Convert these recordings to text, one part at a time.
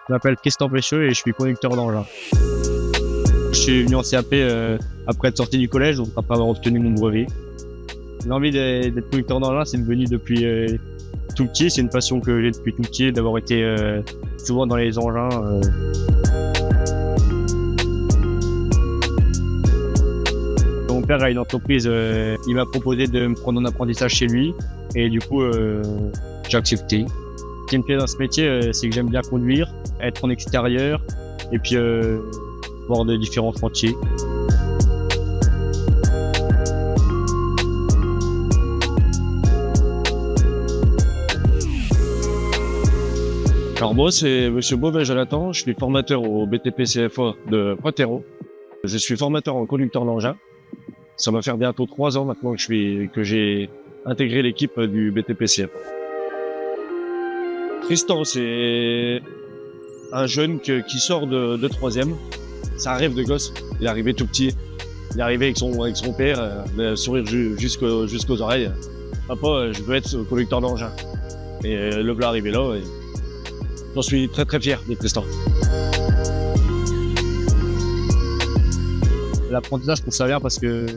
Je m'appelle Tristan Pécheux et je suis conducteur d'engin. Je suis venu en CAP après être sorti du collège, donc après avoir obtenu mon brevet. L'envie d'être conducteur d'engin, c'est venu depuis tout petit. C'est une passion que j'ai depuis tout petit, d'avoir été souvent dans les engins. Mon père a une entreprise, il m'a proposé de me prendre en apprentissage chez lui et du coup j'ai accepté. Ce qui me plaît dans ce métier, c'est que j'aime bien conduire, être en extérieur et puis voir de différents chantiers. Alors moi, c'est Monsieur Beauvais Jonathan, je suis formateur au BTP CFA de Poitérault. Je suis formateur en conducteur d'engin. Ça va faire bientôt 3 ans maintenant que j'ai intégré l'équipe du BTP CFA. Tristan, c'est un jeune qui sort de troisième. C'est un rêve de gosse. Il est arrivé tout petit. Il est arrivé avec son père, le sourire jusqu'aux oreilles. Papa, je veux être conducteur d'engin. Et le voilà arrivé là. Et j'en suis très très fier d'être Tristan. L'apprentissage, je trouve ça bien parce que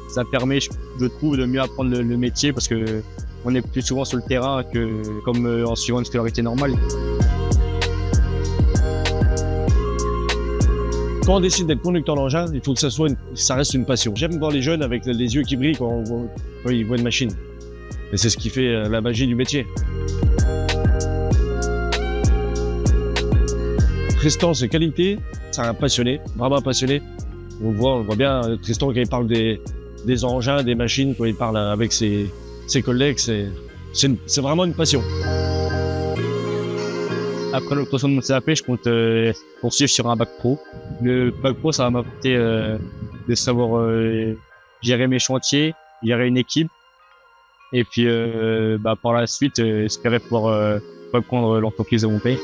ça permet, je trouve, de mieux apprendre le métier parce que on est plus souvent sur le terrain que comme en suivant une scolarité normale. Quand on décide d'être conducteur d'engin, il faut que ça reste une passion. J'aime voir les jeunes avec les yeux qui brillent quand ils voient une machine. Et c'est ce qui fait la magie du métier. Tristan, ses qualités, c'est un passionné, vraiment un passionné. On voit bien Tristan quand il parle des engins, des machines, quand il parle avec ses collègues, c'est vraiment une passion. Après l'obtention de mon CAP, je compte poursuivre sur un bac pro. Le bac pro, ça va m'apporter de savoir gérer mes chantiers, gérer une équipe, et puis par la suite, espérer pouvoir reprendre l'entreprise de mon père.